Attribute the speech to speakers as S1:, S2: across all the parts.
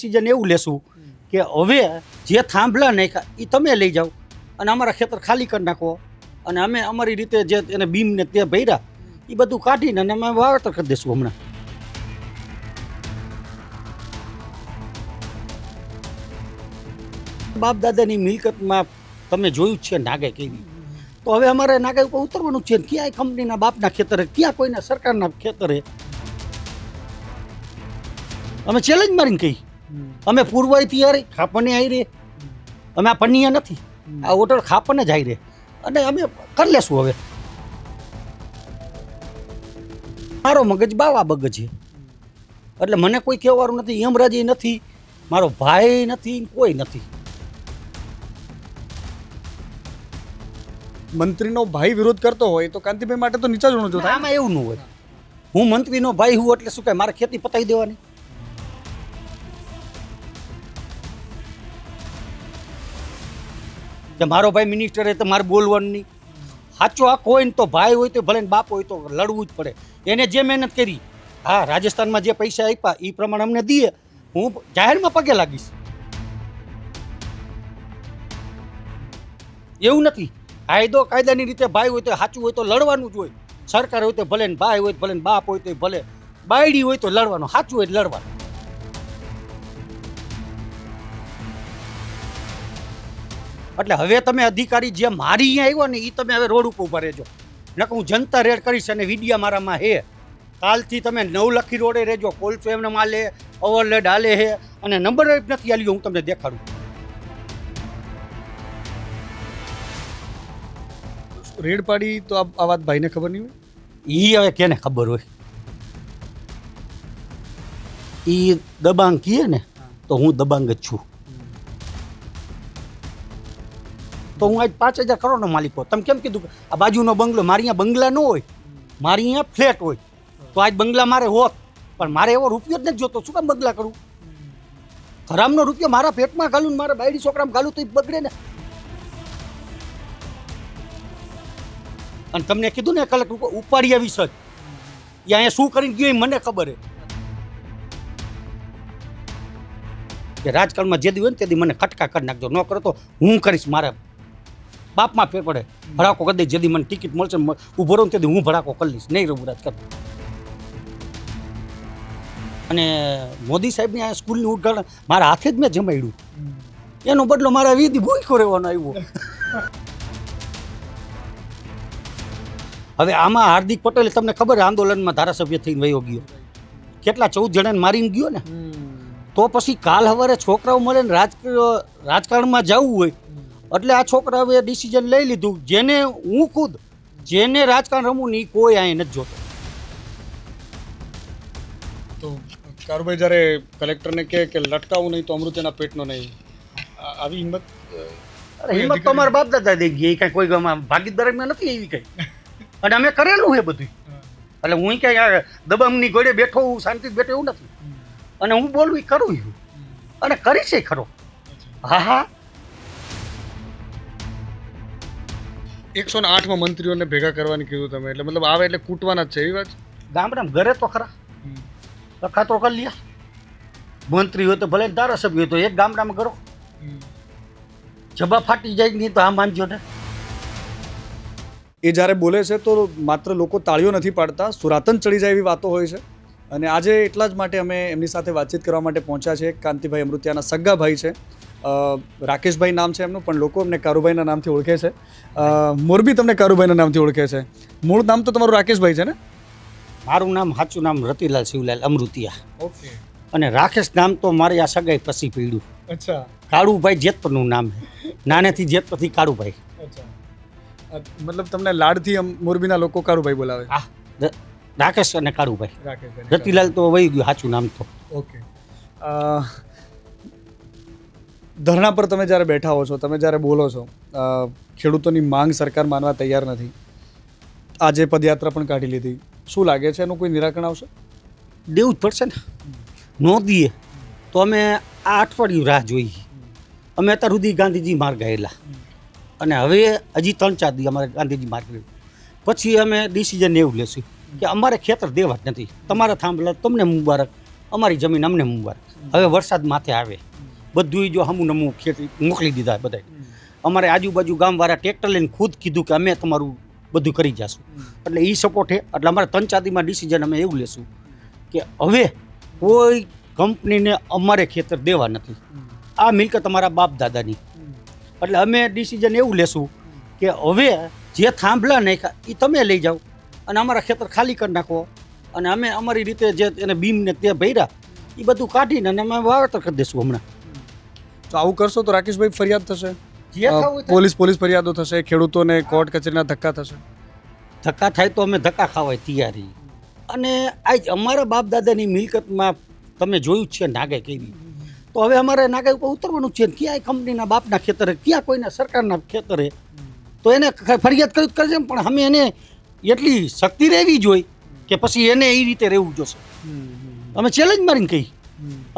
S1: Decision એવું લેશું કે હવે જે થાંભલા નાખ્યા એ તમે લઈ જાઓ અને અમારા ખેતર ખાલી કરી નાખો અને અમે અમારી રીતે જે એને બીમને તે ભર્યા એ બધું કાઢીને અને અમે વાવેતર કરી દઈશું હમણાં. બાપ દાદાની મિલકતમાં તમે જોયું જ છે નાગાઈ કેવી, તો હવે અમારે નાગાઈ ઉપર ઉતરવાનું છે. ક્યાંય કંપનીના બાપના ખેતરે, ક્યાં કોઈના સરકારના ખેતરે અમે ચેલેન્જ મારીને કહી અમે પૂર્વથી હારી ખાપને આવી રે, અમે આ પન્નિયા નથી, આ હોટલ ખાપને જ આવી રે અને અમે કરી લેશું. હવે મારો મગજ બાવા મગજ છે એટલે મને કોઈ કહેવાનું નથી, યમરાજી નથી, મારો ભાઈ નથી, કોઈ નથી.
S2: મંત્રીનો ભાઈ વિરોધ કરતો હોય તો કાંતિભાઈ માટે તો નીચા જોવાનું થાય.
S1: આમાં એવું ન હોય, હું મંત્રીનો ભાઈ હું એટલે શું કહે મારે ખેતી પતાવી દેવાની? કે મારો ભાઈ મિનિસ્ટર હોય તો મારે બોલવાનું નહીં? સાચો હક હોય ને તો ભાઈ હોય તો ભલે ને બાપ હોય તો લડવું જ પડે. એને જે મહેનત કરી, હા રાજસ્થાનમાં જે પૈસા આપ્યા એ પ્રમાણે અમને દઈએ, હું જાહેરમાં પગે લાગીશ. એવું નથી, કાયદાની રીતે ભાઈ હોય તો સાચું હોય તો લડવાનું જ હોય. સરકાર હોય તો ભલે ને ભાઈ હોય તો ભલે ને બાપ હોય તો ભલે, બાયડી હોય તો લડવાનું, સાચું હોય તો લડવાનું. એટલે હવે તમે અધિકારી જે મારી અહીંયા આવ્યો ને એ તમે હવે રોડ ઉપર ઊભા રહેજો, નકર હું જનતા રેડ કરીશ. અને વિડીયા મારામાં હે, કાલથી તમે નવલખી રોડે રહેજો, કોલસો એમને માલે ઓવરલેડ હાલે હે અને નંબર નથી આલ્યો, હું તમને દેખાડું.
S2: રેડ પાડી તો આ વાત ભાઈને ખબર નહીં હોય?
S1: એ હવે કેને ખબર હોય? એ દબાંગ કીએ ને તો હું દબાંગ જ છું. તો હું આજ 5,000 કરોડનો માલિક હોત. તમે કેમ કીધું આ બાજુનો બંગલો? મારી અહીંયા બંગલા ન હોય, મારી અહીંયા ફ્લેટ હોય તો આજ બંગલા મારે હોત, પણ મારે એવો રૂપિયો જ નથી જોતો. શું કામ બંગલા કરું? હરામનો રૂપિયો મારા પેટમાં ઘાલું ને મારા બાયડી છોકરામાં ઘાલું તો એ બગડે ને. અને તમને કીધું ને કલેક્ટર ઉપાડી આવીશ જ, એ અહીંયા શું કરીને ગયો એ મને ખબર છે. કે રાજકારણમાં જે દી હોય ને તે દી મને ખટકા કરી નાખજો, ન કરો તો હું કરીશ. મારા બાપમાં ફેર પડે, ભડાકો કરી દઈશ. જેથી મને ટિકિટ મળશે ઊભો રહું તેથી હું ભડાકો કરી લઈશ, નહીં રહું રાજકારણ. અને મોદી સાહેબની આ સ્કૂલની ઉદ્ઘાટન મારા હાથે જ મેં જમાડ્યું, એનો બદલો મારા વિધિ ભૂખ્યો રહેવાનો આવ્યો. હવે આમાં હાર્દિક પટેલ તમને ખબર આંદોલનમાં ધારાસભ્ય થઈને વયો ગયો, કેટલા 14 જણાને મારીને ગયો ને. તો પછી કાલ સવારે છોકરાઓ મળે ને રાજકારણમાં જવું હોય એટલે આ છોકરાઓએ ડિસિઝન લઈ લીધું. જેને હું ખુદ જેને રાજકારણ રમવું ને એ કોઈ અહીં નથી જોતો.
S2: તો કારુભાઈ જ્યારે કલેક્ટરને કહે કે લટકાવું નહીં તો અમૃતના પેટનો નહીં, આવી હિંમત?
S1: અરે હિંમત તો અમારા બાપ દાદા દઈ ગઈ, કાંઈ કોઈ ભાગીદારીમાં નથી એવી કંઈ. અને અમે કરેલું છે બધું. એટલે હું ક્યાંય દબંગની ઘોડે બેઠો હું શાંતિથી બેઠો એવું નથી. અને હું બોલું એ કરું છું અને કરી છે ખરો. હા હા,
S2: 108માં મંત્રીઓને ભેગા કરવાની કીધું તમે, એટલે મતલબ આવે એટલે કૂટવાના જ છે એવી વાત?
S1: ગામડામાં ઘરે તો ખરા લખાતો કરી લ્યા. મંત્રી હોય તો ભલે ધારાસભ્ય હોય તો એક ગામડામાં કરો. જબા ફાટી જાય નહીં તો આ માનજો ને.
S2: એ જ્યારે બોલે છે તો માત્ર લોકો તાળીઓ નથી પાડતા, સુરાતન ચડી જાય એવી વાતો હોય છે. અને આજે એટલા જ માટે અમે એમની સાથે વાતચીત કરવા માટે પહોંચ્યા છે. કાંતિભાઈ અમૃતિયાના સગ્ગા ભાઈ છે, રાકેશભાઈ નામ છે એમનું, પણ લોકો એમને કારુભાઈના નામથી ઓળખે છે. મોરબી તમને કારુભાઈના નામથી ઓળખે છે. મૂળ નામ તો તમારું રાકેશભાઈ છે ને?
S1: મારું નામ સાચું નામ રતિલાલ શિવલાલ અમૃતિયા.
S2: ઓકે.
S1: અને રાકેશ નામ તો મારી આ સગાઈ પછી પડ્યું.
S2: અચ્છા.
S1: કાળુભાઈ જેતપરનું નામ છે, નાનેથી જેતપરથી કાળુભાઈ.
S2: અચ્છા, મતલબ તમને લાડથી મોરબીના લોકો કારુભાઈ બોલાવે?
S1: હા, રાકેશ અને કાળુભાઈ.
S2: રાકેશભાઈ.
S1: રતિલાલ તો વહી ગયું સાચું નામ તો.
S2: ઓકે. ધરણા પર તમે જ્યારે બેઠા હો છો, તમે જ્યારે બોલો છો, ખેડૂતોની માંગ સરકાર માનવા તૈયાર નથી, આજે પદયાત્રા પણ કાઢી લીધી, શું લાગે છે એનું કોઈ નિરાકરણ આવશે?
S1: દેવું જ પડશે ને. નો દઈએ તો અમે આ અઠવાડિયું રાહ જોઈએ. અમે અત્યાર સુધી ગાંધીજી માર્ગ ગયેલા અને હવે હજી 3-4 દી અમારે ગાંધીજી માર્ગ ગયું. પછી અમે ડિસિઝન એવું લેશું કે અમારે ખેતર દેવા જ નથી. તમારા થાંભલા તમને મુબારક, અમારી જમીન અમને મુબારક. હવે વરસાદ માથે આવે બધું જો હમું નમું ખેતી મોકલી દીધા બધાય. અમારે આજુબાજુ ગામવાળા ટ્રેક્ટર લઈને ખુદ કીધું કે અમે તમારું બધું કરી જશું. એટલે એ સપોર્ટ છે. એટલે અમારે પંચાયતીમાં ડિસિઝન અમે એવું લેશું કે હવે કોઈ કંપનીને અમારે ખેતર દેવા નથી. આ મિલકત અમારા બાપ દાદાની. એટલે અમે ડિસિઝન એવું લેશું કે હવે જે થાંભલા નાખ્યા એ તમે લઈ જાઓ અને અમારા ખેતર ખાલી કરી નાખો અને અમે અમારી રીતે જે એને બીમને તે ભર્યા એ બધું કાઢીને અને અમે વાવેતર કરી દઈશું હમણાં.
S2: તો આવું કરશો તો રાકેશભાઈ ફરિયાદ થશે,
S1: જે થવું હોય થાય.
S2: પોલીસ ફરિયાદો થશે, ખેડૂતોને કોર્ટ કચેરીના ધક્કા થશે.
S1: ધક્કા થાય તો અમે ધક્કા ખાવાય તૈયારી. અને આજ અમારા બાપ દાદાની મિલકતમાં તમે જોયું જ છે નાગાઈ કેવી. તો હવે અમારે નાગાઈ ઉપર ઉતરવાનું છે. ક્યાંય કંપનીના બાપના ખેતરે, ક્યાં કોઈના સરકારના ખેતરે, તો એને ફરિયાદ કરી જ કરશે. પણ અમે એને એટલી શક્તિ રહેવી જોઈએ કે પછી એને એ રીતે રહેવું જોશે. અમે ચેલેન્જ મારીને કહી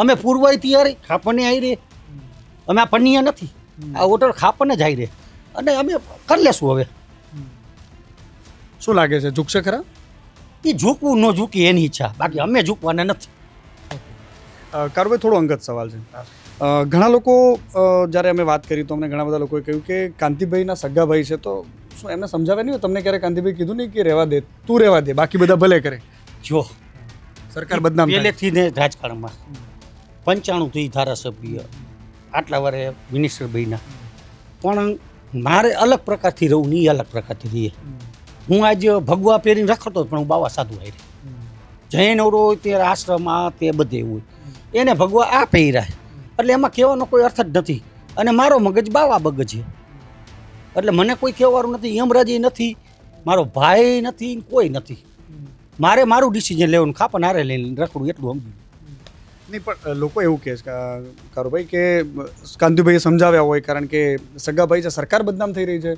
S1: અમે પૂર્વાય તૈયારી ખાપને આવી રે. અમે આ પન્નિયા નથી, આ ઓટર ખાપને જ આવી રે અને અમે કરી લેશું. હવે
S2: શું લાગે છે, ઝૂકશે ખરા?
S1: એ ઝૂકવું ન ઝૂકી એની ઈચ્છા, બાકી અમે ઝૂકવાના નથી.
S2: કારુભાઈ, થોડો અંગત સવાલ છે. ઘણા લોકો જ્યારે અમે વાત કરી તો અમને ઘણા બધા લોકોએ કહ્યું કે કાંતિભાઈના સગા ભાઈ છે, તો શું એમને સમજાવે નહીં? તમને ક્યારે કાંતિભાઈ કીધું નહીં કે રહેવા દે, તું રહેવા દે, બાકી બધા ભલે કરે?
S1: જો
S2: સરકાર બદનામ થાય.
S1: પહેલેથી ને રાજકારણમાં 95 થી ધારાસભ્ય, આટલા વારે મિનિસ્ટર બન્યા. પણ મારે અલગ પ્રકારથી રહું નહીં, અલગ પ્રકારથી રહીએ. હું આજ ભગવા પહેરીને રખડતો પણ હું બાવા સાધુ આવી. જૈન ઓરો હોય તે આશ્રમમાં તે બધે હોય, એને ભગવા આ પહેર્યા. એટલે એમાં કહેવાનો કોઈ અર્થ જ નથી. અને મારો મગજ બાવા મગજ છે. એટલે મને કોઈ કહેવાનું નથી, યમરાજી નથી, મારો ભાઈ નથી, કોઈ નથી. મારે મારું ડિસિઝન લેવાનું, ખાપન હારે લઈને રખડું એટલું સમજ્યું.
S2: નહીં, પણ લોકો એવું કહે છે કારુભાઈ કે કાંતિભાઈએ સમજાવ્યા હોય, કારણ કે સગાભાઈ છે, સરકાર બદનામ થઈ રહી છે.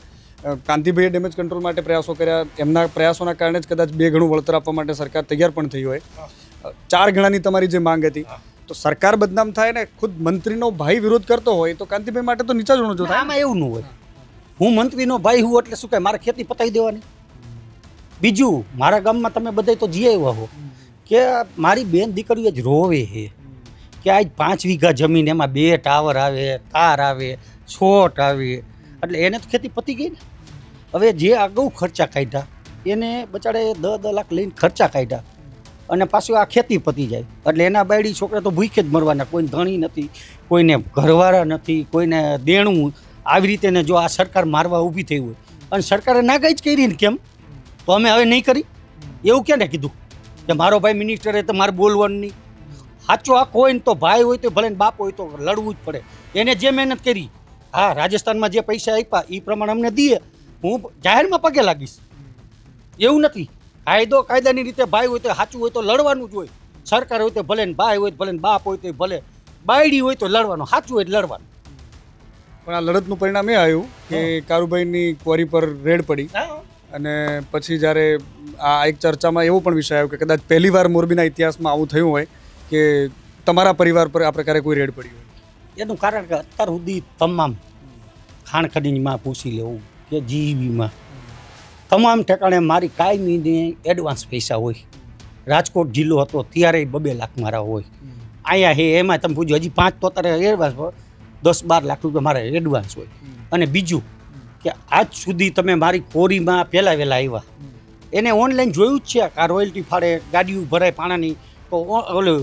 S2: કાંતિભાઈએ ડેમેજ કંટ્રોલ માટે પ્રયાસો કર્યા, એમના પ્રયાસોના કારણે જ કદાચ 2 ગણું વળતર આપવા માટે સરકાર તૈયાર પણ થઈ હોય. 4 ગણાની તમારી જે માંગ હતી, તો સરકાર બદનામ થાય ને ખુદ મંત્રીનો ભાઈ વિરોધ કરતો હોય તો કાંતિભાઈ માટે તો નીચા જણો જો થાય.
S1: આમાં એવું ન હોય. હું મંત્રીનો ભાઈ હું એટલે શું કહે, મારે ખેતી પતાવી દેવાની. બીજું, મારા ગામમાં તમે બધા તો જી આવ્યા હો કે મારી બેન દીકરીઓ જ રોવે છે કે આજ 5 વીઘા જમીન, એમાં 2 ટાવર આવે, તાર આવે, છોટ આવે, એટલે એને તો ખેતી પતી ગઈ ને. હવે જે અગાઉ ખર્ચા કાઢ્યા એને બચાડે 10 લાખ લઈને ખર્ચા કાઢ્યા અને પાછું આ ખેતી પતી જાય એટલે એના બાયડી છોકરા તો ભૂખે જ મરવાના. કોઈને ધણી નથી, કોઈને ઘરવાળા નથી, કોઈને દેણું. આવી રીતે ને જો આ સરકાર મારવા ઊભી થઈ હોય અને સરકારે નાગાઈ જ કરી ને, કેમ તો અમે હવે નહીં કરી એવું ક્યાં ને કીધું કે મારો ભાઈ મિનિસ્ટરે તો મારે બોલવાનું નહીં? સાચો આ કોઈને તો ભાઈ હોય તો ભલે, બાપ હોય તો લડવું જ પડે. એને જે મહેનત કરી, હા રાજસ્થાનમાં જે પૈસા આપ્યા એ પ્રમાણે અમને દઈએ. હું જાહેરમાં પગે લાગીશ એવું નથી. કાયદાની રીતે ભાઈ હોય તો સાચું હોય તો લડવાનું જ હોય. સરકાર હોય તો ભલે, ભાઈ હોય તો ભલે, બાપ હોય તો ભલે, બાયડી હોય તો લડવાનું, સાચું હોય તો લડવાનું.
S2: પણ આ લડતનું પરિણામ એ આવ્યું કે કારુભાઈની ક્વોરી પર રેડ પડી અને પછી જ્યારે આ એક ચર્ચામાં એવો પણ વિષય આવ્યો કે કદાચ પહેલીવાર મોરબીના ઇતિહાસમાં આવું થયું હોય કે તમારા પરિવાર પર આ પ્રકારે કોઈ રેડ પડી હોય.
S1: એનું કારણ કે અત્યાર સુધી તમામ ખાણ ખનીજમાં પૂછી લેવું કે જીઈબીમાં તમામ ઠેકાણે મારી કાયમીને એડવાન્સ પૈસા હોય. રાજકોટ જિલ્લો હતો ત્યારે 2 લાખ મારા હોય. અહીંયા હે એમાં તમે પૂછ્યું હજી 5 તો અત્યારે એડવાન્સ 10-12 લાખ રૂપિયા મારા એડવાન્સ હોય. અને બીજું કે આજ સુધી તમે મારી કોરીમાં પહેલાં વહેલા આવ્યા, એને ઓનલાઈન જોયું જ છે. આ રોયલ્ટી ફાળે ગાડીઓ ભરાય પાણાની, તો ઓલું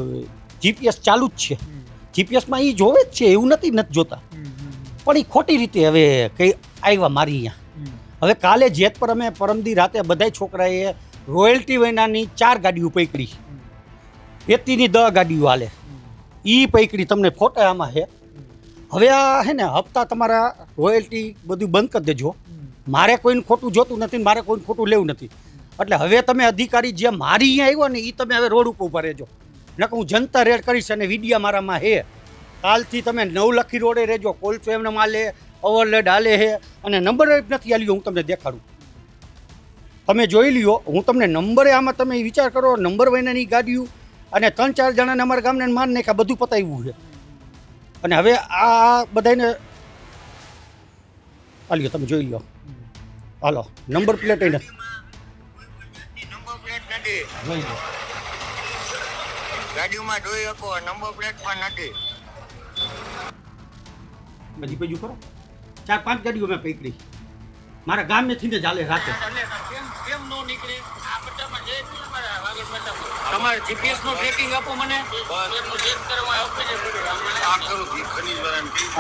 S1: જીપીએસ ચાલુ જ છે. જીપીએસમાં એ જોવે જ છે, એવું નથી જોતા. પણ એ ખોટી રીતે હવે કંઈ આવ્યા મારી અહીંયા. હવે કાલે જેત પર અમે પરમદી રાતે બધા છોકરાએ રોયલ્ટી વિનાની 4 ગાડીઓ પકડી, ખેતીની 10 ગાડીઓ હાલે એ પકડી. તમને ફોટા આમાં છે. હવે આ હે ને હપ્તા તમારા રોયલ્ટી બધું બંધ કરી દેજો. મારે કોઈને ખોટું જોતું નથી, મારે કોઈને ખોટું લેવું નથી. એટલે હવે તમે અધિકારી જે મારી અહીંયા આવ્યો ને એ તમે હવે રોડ ઉપર ઊભા રહેજો. નકર હું જનતા રેડ કરીશ. અને વિડીયા મારામાં હે, કાલથી તમે 9 લખી રોડે રહેજો. કોલસો એમને માલે, ઓવરલેડ હાલે છે અને નંબર નથી આલ્યો. હું તમને દેખાડું, તમે જોઈ લ્યો. હું તમને નંબરે આમાં તમે વિચાર કરો, નંબર વૈનાની ગાડીઓ અને 3-4 જણાને અમારા ગામને માર નાખ્યા, બધું પતાવ્યું છે. અને હવે આ બધાને આલ્યો, તમે જોઈ લો. હાલો, નંબર પ્લેટ નથી.
S3: ગાડીમાં જોઈ શકો નંબર પ્લેટ પણ નથી.
S1: પછી બીજું કરો 4-5 ગાડીઓ મેં પકડી મારા ગામેથી જ ચાલે રાતે.
S3: કેમ નો નીકળી આ બધામાં જે તમારે જીપીએસ નું ટ્રેકિંગ આપો મને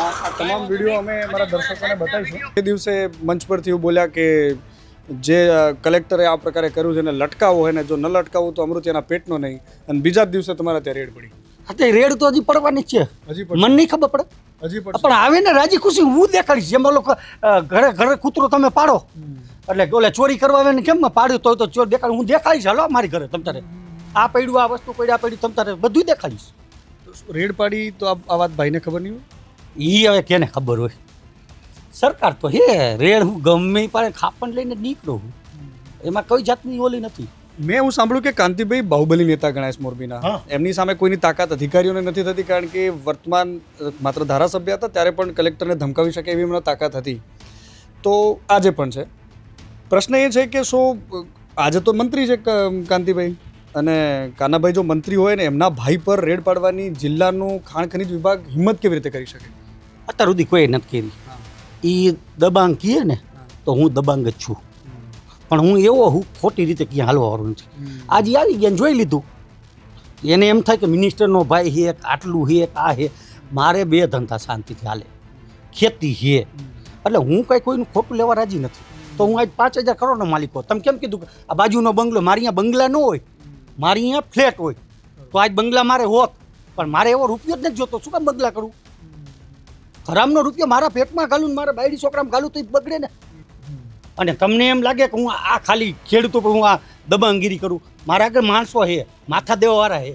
S2: આ તમામ વિડીયો અમે અમારા દર્શકોને બતાવીશું. એ દિવસે મંચ પરથી એવું બોલ્યા કે જે કલેક્ટરે આ પ્રકારે કર્યું છે એને લટકાવો હોય ને જો ન લટકાવો તો અમૃતિયાના પેટનો નહીં. અને બીજા જ દિવસે તમારે ત્યાં રેડ પડી.
S1: હા રેડ તો હજી પડવાની જ છે.
S2: હજી
S1: મને નહીં ખબર પડે
S2: હજી
S1: પણ આવે ને રાજી ખુશી હું દેખાડીશ. જેમ લોકો ઘરે ઘરે કૂતરો તમે પાડો એટલે ઓલે ચોરી કરવા આવે ને કેમ પાડ્યું તો ચોર દેખાડ હું દેખાડીશ. હાલો મારી ઘરે તમ તારે આ પડ્યું આ વસ્તુ પડી આ પડી તમ તારે બધું દેખાડીશ.
S2: રેડ પાડી તો આ વાત ભાઈને ખબર નહીં હોય.
S1: એ હવે કેને ખબર હોય. સરકાર તો હે રેડ હું ગમે પાડે ખાપણ લઈને નીકળું હું એમાં કોઈ જાતની ઓલી નથી.
S2: મેં એવું સાંભળ્યું કે કાંતિભાઈ બાહુબલી નેતા ગણાય છે મોરબીના. એમની સામે કોઈની તાકાત અધિકારીઓને નથી થતી કારણ કે વર્તમાન માત્ર ધારાસભ્ય હતા ત્યારે પણ કલેક્ટરને ધમકાવી શકે એવી એમને તાકાત હતી. તો આજે પણ છે. પ્રશ્ન એ છે કે શું આજે તો મંત્રી છે કાંતિભાઈ અને કાનાભાઈ જો મંત્રી હોય ને એમના ભાઈ પર રેડ પાડવાની જિલ્લાનું ખાણ ખનીજ વિભાગ હિંમત કેવી રીતે કરી શકે?
S1: અત્યાર સુધી કોઈ નથી કરી. એ દબાંગ કહે ને તો હું દબાંગ જ છું પણ હું એવો હું ખોટી રીતે ક્યાં હાલવાવાળું નથી. આજે આવી ગયા જોઈ લીધું એને એમ થાય કે મિનિસ્ટરનો ભાઈ હે આટલું હે આ હે. મારે 2 ધંધા શાંતિથી હાલે ખેતી હે એટલે હું કંઈ કોઈનું ખોટું લેવા રાજી નથી. તો હું આજ 5,000 કરોડનો માલિક હોત. તમે કેમ કીધું કે આ બાજુનો બંગલો મારી અહીંયા બંગલા ન હોય મારી અહીંયા ફ્લેટ હોય તો આજ બંગલા મારે હોત પણ મારે એવો રૂપિયો જ નથી જોતો. શું કામ બંગલા કરું? હરામનો રૂપિયો મારા પેટમાં ઘાલું ને મારા બાયડી છોકરામાં ઘાલું તો એ બગડે ને. અને તમને એમ લાગે કે હું આ ખાલી ખેડૂતો પર હું આ દબાંગગીરી કરું? મારા આગળ માણસો હે માથા દેવાવાળા હે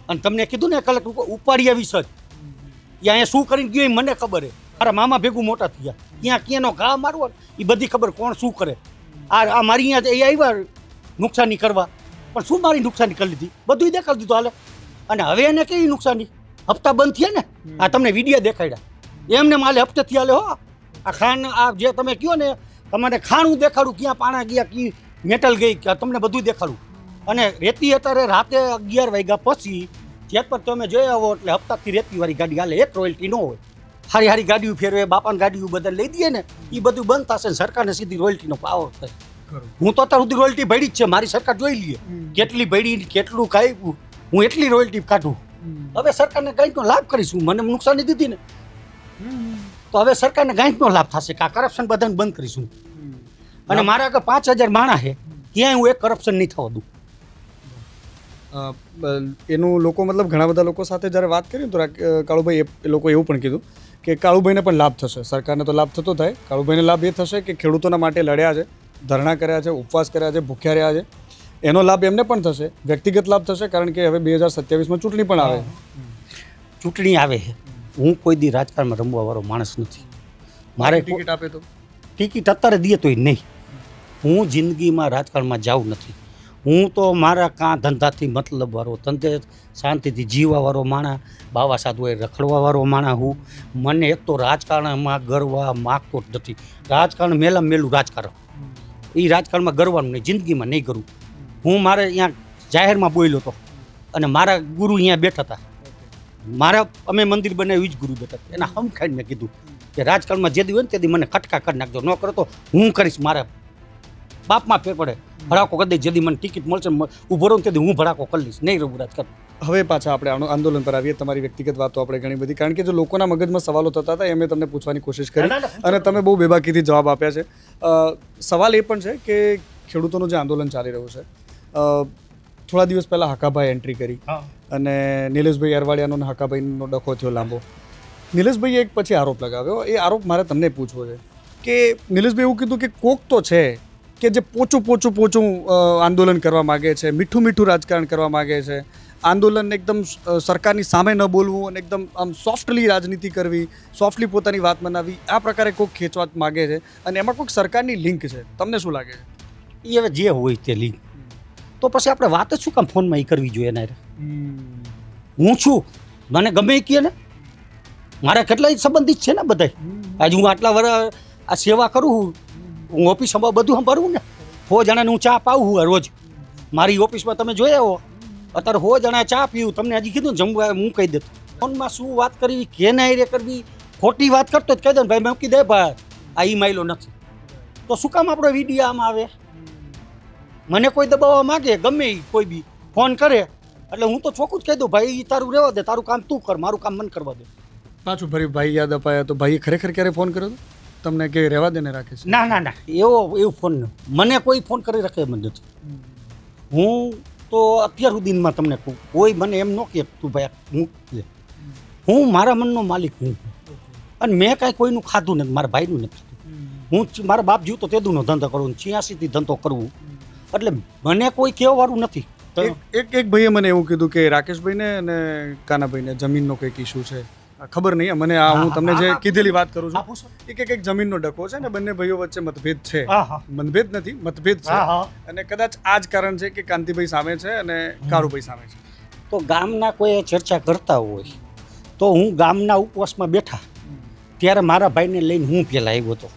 S1: અને તમને કીધું ને કલેક્ટર ઉપાડી આવીશ જ. એ અહીંયા શું કરીને ગયો એ મને ખબર હે. મારા મામા ભેગું મોટા થયા ત્યાં ક્યાંનો ઘા મારવો એ બધી ખબર કોણ શું કરે. આ મારી અહીંયા એ આવ્યા નુકસાની કરવા પણ શું મારી નુકસાની કરી લીધી બધું દેખાડી દીધું હાલે. અને હવે એને કેવી નુકસાની હપ્તા બંધ થયા ને આ તમને વિડીયો દેખાડ્યા એમને માલે હપ્તેથી હાલે હો. આ ખાણ આ જે તમે કહો ને તમારે ખાણું દેખાડું ક્યાં પાણા ગયા કી મેટલ ગઈ કે તમને બધું દેખાડું. અને રેતી અત્યારે રાતે 11 વાગ્યા પછી જેત પર તમે જોઈ આવો એટલે હપ્તાથી રેતીવાળી ગાડી હાલે એક રોયલ્ટી ન હોય. હારી હારી ગાડીઓ ફેરવે બાપાની ગાડીઓ બધા લઈ દઈએ ને એ બધું બંધ થશે ને સરકારને સીધી રોયલ્ટીનો પાવર થાય. હું તો અત્યાર સુધી રોયલ્ટી ભરી જ છે. મારી સરકાર જોઈ લઈએ કેટલી ભરી કેટલું ખાઈ હું એટલી રોયલ્ટી કાઢું. હવે સરકારને કંઈકનો લાભ કરીશું. મને નુકસાની દીધી ને તો હવે સરકારને કંઈકનો લાભ થશે કે આ કરપ્શન બધાને બંધ કરીશું. અને મારા આગળ 5,000 માણા છે ક્યાંય હું એક કરપ્શન નહીં થવા દઉં.
S2: એનું લોકો મતલબ ઘણા બધા લોકો સાથે જ્યારે વાત કરી તો કાળુભાઈ એ લોકો એવું પણ કીધું કે કાળુભાઈને પણ લાભ થશે. સરકારને તો લાભ થતો થાય. કાળુભાઈને લાભ એ થશે કે ખેડૂતોના માટે લડ્યા છે ધરણા કર્યા છે ઉપવાસ કર્યા છે ભૂખ્યા રહ્યા છે એનો લાભ એમને પણ થશે. વ્યક્તિગત લાભ થશે કારણ કે હવે 2027માં ચૂંટણી પણ આવે.
S1: ચૂંટણી આવે છે હું કોઈ દી રાજકારણમાં રમવાવાળો માણસ નથી. મારે
S2: ટિકિટ આપે તો
S1: ટિકિટ અત્યારે દે તોય નહીં. હું જિંદગીમાં રાજકારણમાં જાઉં નથી. હું તો મારા કાં ધંધાથી મતલબવાળો ધંધે શાંતિથી જીવવાવાળો માણા બાવા સાધુએ રખડવાવાળો માણા હું. મને એક તો રાજકારણમાં ગરવા માગતો જ નથી. રાજકારણ મેલામાં મેલું રાજકારણ એ રાજકારણમાં ગરવાનું નહીં જિંદગીમાં નહીં કરું. હું મારે અહીંયા જાહેરમાં બોલ્યો હતો અને મારા ગુરુ અહીંયા બેઠા હતા. મારા અમે મંદિર બનાવ્યું જ ગુરુ બેઠા એના હમખાઈને મેં કીધું કે રાજકારણમાં જે દી હોય ને તે દી મને ખટકા કરી નાખજો ન કરો તો હું કરીશ. મારા બાપમાં ફેર પડે ભડાકો કરી દે જેથી મને ટિકિટ મળશે ઊભો રહું તેથી હું ભડાકો કરી લઈશ નહીં રહું રાજકારણ.
S2: હવે પાછા આપણે આંદોલન પર આવીએ. તમારી વ્યક્તિગત વાતો આપણે ઘણી બધી કારણ કે જો લોકોના મગજમાં સવાલો થતા હતા એ મેં તમને પૂછવાની કોશિશ કરી અને તમે બહુ બેબાકીથી જવાબ આપ્યા છે. સવાલ એ પણ છે કે ખેડૂતોનું જે આંદોલન ચાલી રહ્યું છે થોડા દિવસ પહેલાં હકાભાઈ એન્ટ્રી કરી અને નિલેશભાઈ અરવાડિયાનો હકાભાઈનો ડખો થયો લાંબો. નિલેશભાઈએ એક પછી આરોપ લગાવ્યો. એ આરોપ મારે તમને પૂછવો છે કે નિલેશભાઈ એવું કીધું કે કોક તો છે કે જે પોચું આંદોલન કરવા માગે છે મીઠું રાજકારણ કરવા માગે છે. આંદોલન એકદમ સરકારની સામે ન બોલવું અને એકદમ આમ સોફ્ટલી રાજનીતિ કરવી સોફ્ટલી પોતાની વાત મનાવી આ પ્રકારે કોઈક ખેંચવા માગે છે અને એમાં કોઈક સરકારની લિંક છે. તમને શું લાગે છે?
S1: એ હવે જે હોય તે લિંક તો પછી આપણે વાત જ શું કામ ફોનમાં એ કરવી જોઈએ એના. હું છું મને ગમે એ કહે ને મારા કેટલાય સંબંધિત છે ને બધા. આજે હું આટલા વર્ષ આ સેવા કરું હું ઓફિસમાં બધું સંભાળું ને 100 જણાને હું ચા પાવું રોજ. મારી ઓફિસમાં તમે જોયા હો અત્યારે હો જણા ચા પીવું તમને હજી કીધું ને જમવા હું કહી દઉં ફોનમાં શું વાત કરવી કેને હારે કરવી ખોટી વાત કરતો જ કહી દઉં ને ભાઈ મેં મૂકી દે ભાઈ આ ઈમાઈલો નથી તો શું કામ આપણો વિડીયો આમાં આવે મને કોઈ દબાવવા માગે ગમે ઈ કોઈ બી ફોન કરે એટલે હું તો ચોખ્ખું જ કહી દઉં ભાઈ ઈ તારું રહેવા દે તારું કામ તું કર મારું કામ મને કરવા દે
S2: પાછું ફરી ભાઈ યાદ અપાયા તો ભાઈએ ખરેખર ક્યારે ફોન કર્યો હતો તમને કે રહેવા દેને રાખે છે?
S1: ના ના ના એવું ફોન ન મને કોઈ ફોન કરી રાખે એમ જ નથી હું તો અત્યાર સુધીમાં તમને કહું કોઈ મને એમ ન કહે તું ભાઈ હું હું મારા મનનો માલિક હું અને મેં કાંઈ કોઈનું ખાધું નથી મારા ભાઈનું નથી ખાધું હું મારા બાપ જીવતો તેદુનો ધંધો કરું 86થી ધંધો કરવું એટલે મને કોઈ કહેવાવાળું નથી
S2: એક ભાઈએ મને એવું કીધું કે રાકેશભાઈને અને કાનાભાઈને જમીનનો કંઈક ઇસ્યુ છે ખબર નહીં મને આ હું તમને જે કીધેલી વાત કરું છું એક જમીનનો ડખો છે ને બંને ભાઈઓ વચ્ચે મતભેદ છે મતભેદ નથી મતભેદ છે અને કદાચ આ જ કારણ છે કે કાંતિભાઈ સામે છે અને કારુભાઈ સામે છે
S1: તો ગામના કોઈ ચર્ચા કરતા હોય તો હું ગામના ઉપવાસમાં બેઠા ત્યારે મારા ભાઈને લઈને હું પહેલાં આવ્યો હતો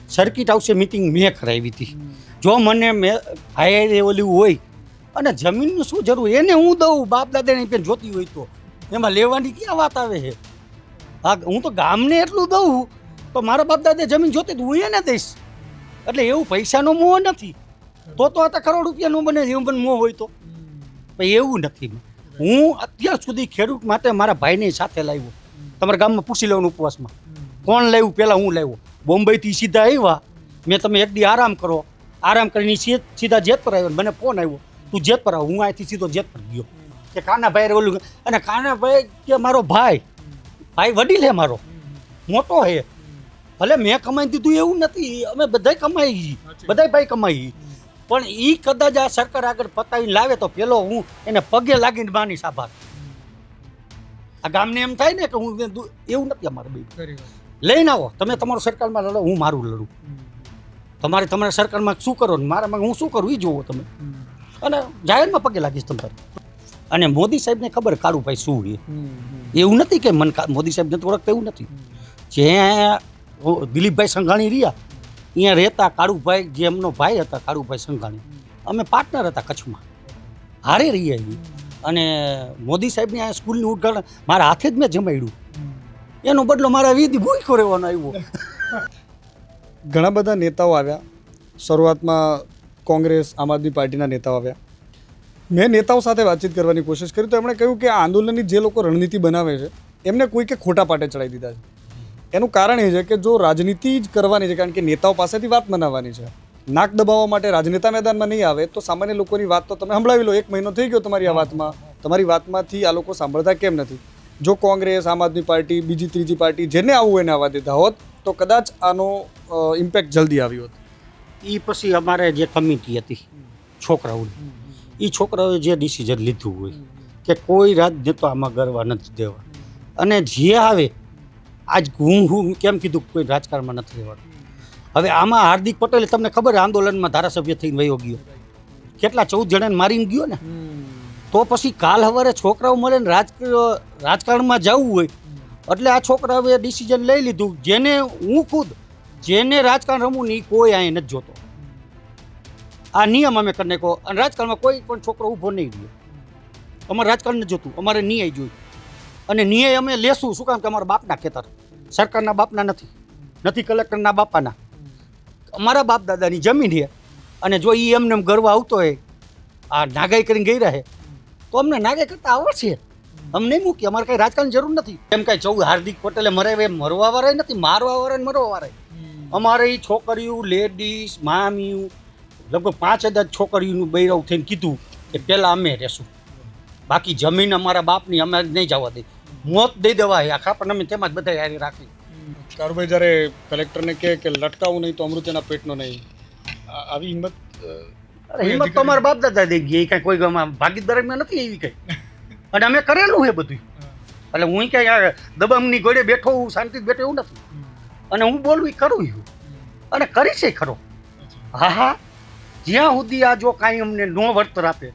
S1: સર્કિટ હાઉસે મિટિંગ મેં કરાવી હતી જો મને ભાઈ ઓલું હોય અને જમીનનું શું જરૂર એને હું દઉં બાપ દાદાની પેન જોતી હોય તો એમાં લેવાની ક્યાં વાત આવે છે હા હું તો ગામને એટલું દઉં તો મારા બાપ દાદા જમીન જોતી તો હું એને દઈશ એટલે એવું પૈસાનો મોહ નથી તો આ તો કરોડ રૂપિયાનો બને એવું પણ મોહ હોય તો એવું નથી હું અત્યાર સુધી ખેડૂત માટે મારા ભાઈને સાથે લાવ્યો તમારા ગામમાં પૂછી લેવાનું ઉપવાસમાં કોણ લાવ્યું પહેલાં હું લાવ્યો બોમ્બેથી સીધા આવ્યા મેં તમે એક દી આરામ કરો આરામ કરીને સીધા જેત પર આવ્યો મને ફોન આવ્યો તું જેત પર આવ હું અહીંથી સીધો જેત પર ગયો કે કાનાભાઈ ઓલું અને કાનાભાઈ કે મારો ભાઈ વડીલ હે મારો મોટો હે ભલે મેં કમાઈ દીધું એવું નથી અમે બધાય કમાઈ બધાય ભાઈ કમાઈ પણ એ કદાચ આ સરકાર આગળ પતાવીને લાવે તો પેલો હું એને પગે લાગીને માની આભાર આ ગામને એમ થાય ને કે હું એવું નથી અમારે ભાઈ લઈને આવો તમે તમારું સરકારમાં લડો હું મારું લડું તમારા સરકારમાં શું કરો ને મારામાં હું શું કરું એ જોવો તમે અને જાહેરમાં પગે લાગીશ તમારે અને મોદી સાહેબને ખબર કારુભાઈ શું છે એવું નથી કે મોદી સાહેબ નથી ઓળખતા એવું નથી જ્યાં દિલીપભાઈ સંઘાણી રહ્યા અહીંયા રહેતા કારુભાઈ જે એમનો ભાઈ હતા કારુભાઈ સંઘાણી અમે પાર્ટનર હતા કચ્છમાં હારે રહીએ અને મોદી સાહેબની આ સ્કૂલનું ઉદ્ઘાટન મારા હાથે જ મેં જમાડ્યું એનો બદલો મારા વિધિ ભૂખ્યો રહેવાનો આવ્યો
S2: ઘણા બધા નેતાઓ આવ્યા શરૂઆતમાં કોંગ્રેસ આમ આદમી પાર્ટીના નેતાઓ આવ્યા મેં નેતાઓ સાથે વાતચીત કરવાની કોશિશ કરી તો એમણે કહ્યું કે આ આંદોલનની જે લોકો રણનીતિ બનાવે છે એમને કોઈકે ખોટા પાટે ચડાવી દીધા છે એનું કારણ એ છે કે જો રાજનીતિ જ કરવાની છે કારણ કે નેતાઓ પાસેથી વાત મનાવવાની છે નાક દબાવવા માટે રાજનેતા મેદાનમાં નહીં આવે તો સામાન્ય લોકોની વાત તો તમે સંભળાવી લો 1 મહિનો થઈ ગયો તમારી આ વાતમાં તમારી વાતમાંથી આ લોકો સાંભળતા કેમ નથી જો કોંગ્રેસ આમ આદમી પાર્ટી બીજી ત્રીજી પાર્ટી જેને આવવું એને આવવા દેતા હોત તો કદાચ આનો ઇમ્પેક્ટ જલ્દી આવ્યો હોત
S1: એ પછી અમારે જે કમિટી હતી છોકરાઓની એ છોકરાઓએ જે ડિસિઝન લીધું હોય કે કોઈ રાજનેતા આમાં ગરવા નથી દેવા અને જે આવે આજ હું કેમ કીધું કોઈ રાજકારણમાં નથી રહેવાનું હવે આમાં હાર્દિક પટેલે તમને ખબર આંદોલનમાં ધારાસભ્ય થઈને વયો ગયો કેટલા 14 જણાને મારીને ગયો ને તો પછી કાલ સવારે છોકરાઓ મળે ને રાજકારણમાં જવું હોય એટલે આ છોકરાઓએ ડિસિઝન લઈ લીધું જેને હું ખુદ જેને રાજકારણ રમવું નહીં કોઈ અહીં નથી જોતો આ નિયમ અમે કરી નાખો અને રાજકારણમાં કોઈ પણ છોકરો ઊભો નહીં રહ્યો અમારે રાજકારણ નથી જોતું અમારે ન્યાય જોયું અને ન્યાય અમે લેશું શું કામ કે અમારા બાપના ખેતર સરકારના બાપના નથી કલેક્ટરના બાપાના અમારા બાપ દાદાની જમીન છે અને જો એ એમને એમ ગરવા આવતો હોય આ નાગાઈ કરીને ગઈ રહે તો અમને નાગાઈ કરતા આવડશે અમને નહીં મૂકી અમારે કંઈ રાજકારણ જરૂર નથી એમ કાંઈ 14 હાર્દિક પટેલે મરવા વાળા નથી મારવા વાળા મરવા વાળા અમારે એ છોકરીઓ લેડીઝ મામીઓ લગભગ 5000 છોકરીઓનું બૈરાવ થઈને કીધું કે પહેલાં અમે રહેશું બાકી જમીન અમારા બાપની અમે નહીં જવા દઈ મોત દઈ દેવાય આખા પણ અમે તેમાં જ બધા યારી રાખી
S2: કારુભાઈ જ્યારે કલેક્ટરને કહે કે લટકાવું નહીં તો અમૃત્યાના પેટનો નહીં આવી હિંમત
S1: હિંમત તો અમારા બાપ દાદા દઈ ગઈ કાંઈ કોઈ ભાગીદારીમાં નથી એવી કંઈ અને અમે કરેલું છે બધું એટલે હું ક્યાંય દબમની ગોળે બેઠો હું શાંતિ બેઠો એવું નથી અને હું બોલું એ કરું છું અને કરીશ એ ખરો હા જ્યાં સુધી આ જો કાંઈ અમને નો વળતર આપે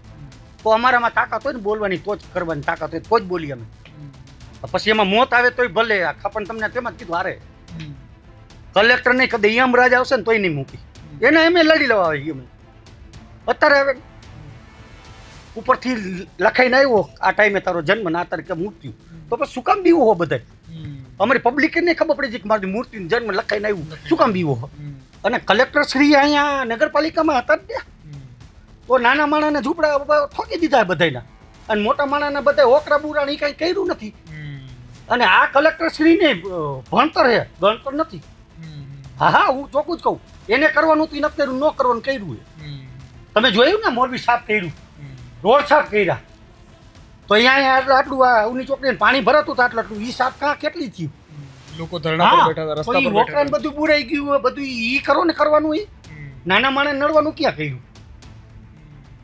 S1: તો અમારામાં તાકાત હોય ને બોલવાની તો જ કરવાની તાકાત હોય તો જ બોલીએ અમે પછી એમાં મોત આવે તોય ભલે આખા પણ તમને તેમ જ કીધું હારે કલેક્ટર નહીં કદે યમરાજ આવશે ને તોય નહીં મૂકી એને અમે લડી લેવા આવી અમે અત્યારે હવે ઉપરથી લખાઈને આવ્યો આ ટાઈમે તારો જન્મ ને આ તારીખે મૃત્યુ, તો પછી શું કામ બીવું હો બધા? અમારી પબ્લિક ને ખબર પડી છે કે મારી મૂર્તિ જન્મ લખાઈને આવ્યું, શું કામ બીવો હો? અને કલેક્ટર શ્રી અહીંયા નગરપાલિકામાં હતા જ ને, તો નાના માણાને ઝૂંપડા ઠોકી દીધા બધાના, અને મોટા માણાને બધા ઓકરા બુરાણી કાંઈ કર્યું નથી. અને આ કલેક્ટર શ્રીને ભણતર હે, ગણતર નથી. હા હા, હું ચોખ્ખું જ કહું, એને કરવાનું હતું નથી કર્યું, ન કરવાનું કર્યું. તમે જોયું ને મોરબી સાફ કર્યું, રોડ સાફ કર્યા, તો અહીંયા આટલું આ ઉની ચોકડીને પાણી ભરાતું હતું આટલું, ઈ સાફ કાં કેટલી થયું?
S2: લોકો ધરણા પર બેઠા હતા, રસ્તા પર બેઠા
S1: વોકરાને બધું બુરાઈ ગયું, બધું ઈ કરો ને કરવાનું, ઈ નાના માણસ નડવાનું ક્યાં કર્યું?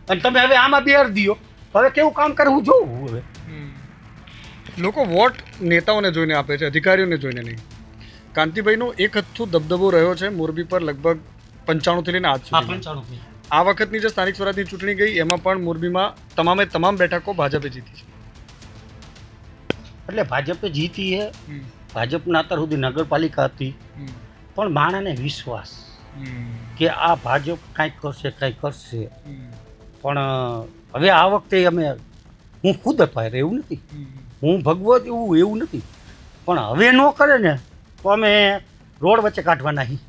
S1: અને તમે હવે આમાં બેર દિયો, હવે કેવું કામ કરે હું જોઉં. હવે
S2: લોકો વોટ નેતાઓને જોઈને આપે છે, અધિકારીઓને જોઈને નહીં. કાંતિભાઈનો એક હથ્થો દબદબો રહ્યો છે મોરબી પર લગભગ 95 થી લઈને આજ સુધી.
S1: 95.
S2: આ વખતની જે સ્થાનિક સ્વરાજની ચૂંટણી ગઈ એમાં પણ મોરબીમાં તમામ બેઠકો ભાજપે જીતી છે.
S1: એટલે ભાજપે જીતી હે, ભાજપના અત્યાર સુધી નગરપાલિકા હતી, પણ માણસને વિશ્વાસ કે આ ભાજપ કાંઈક કરશે. પણ હવે આ વખતે હું ખુદ અપાય એવું નથી, હું ભગવત એવું નથી, પણ હવે ન કરે ને તો અમે રોડ વચ્ચે કાઢવાના હી.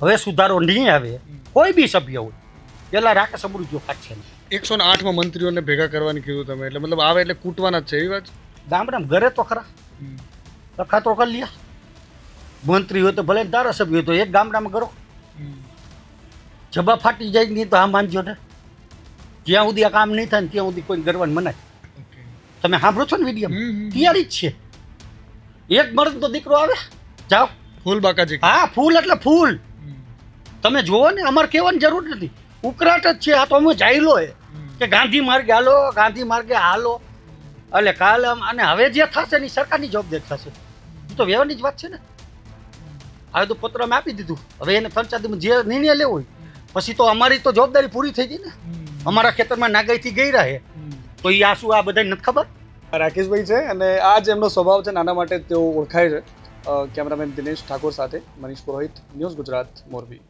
S1: હવે સુધારો નહીં આવે, કોઈ બી સભ્ય હોય, પેલા રાકેશ અમૃતિયો કાઢશે ને.
S2: 108માં મંત્રીઓને ભેગા કરવાની કીધું તમે, એટલે મતલબ આવે એટલે કૂટવાના જ છે એવી વાત?
S1: ગામડામાં ઘરે તો ખરા લખાતો કરી લ્યા, મંત્રી હોય તો ભલે ધારાસભ્ય હોય તો એક ગામડામાં કરો, જબા ફાટી જાય નહીં તો આ માનજો ને, જ્યાં સુધી આ કામ નહીં થાય ને ત્યાં સુધી કોઈ ગરવાનું મનાય. તમે સાંભળો છો ને વિડીયો, તૈયારી જ છે. એક મર્દ તો દીકરો આવે, જાઓ
S2: ફૂલ બાકાજી.
S1: હા, ફૂલ એટલે ફૂલ. તમે જુઓ ને, અમારે કહેવાની જરૂર નથી, ઉકરાટ જ છે. આ તો અમે જાયલો હે કે ગાંધી માર્ગે હાલો, ગાંધી માર્ગે હાલો. એટલે કાલે અને હવે જે થશે ને સરકારની જવાબદારી થશે, એ તો વ્યવહારની જ વાત છે ને. હવે તો પત્ર અમે આપી દીધું, હવે એને પંચાયતમાં જે નિર્ણય લેવો હોય, પછી તો અમારી તો જવાબદારી પૂરી થઈ ગઈ ને. અમારા ખેતરમાં નાગાઈથી ગઈ રહે, તો એ આ શું આ બધાને નથી ખબર?
S2: રાકેશભાઈ છે અને આ જ એમનો સ્વભાવ છે, નાના માટે તેઓ ઓળખાય છે. કેમેરામેન દિનેશ ઠાકોર સાથે મનીષ પુરોહિત, ન્યૂઝ ગુજરાત, મોરબી.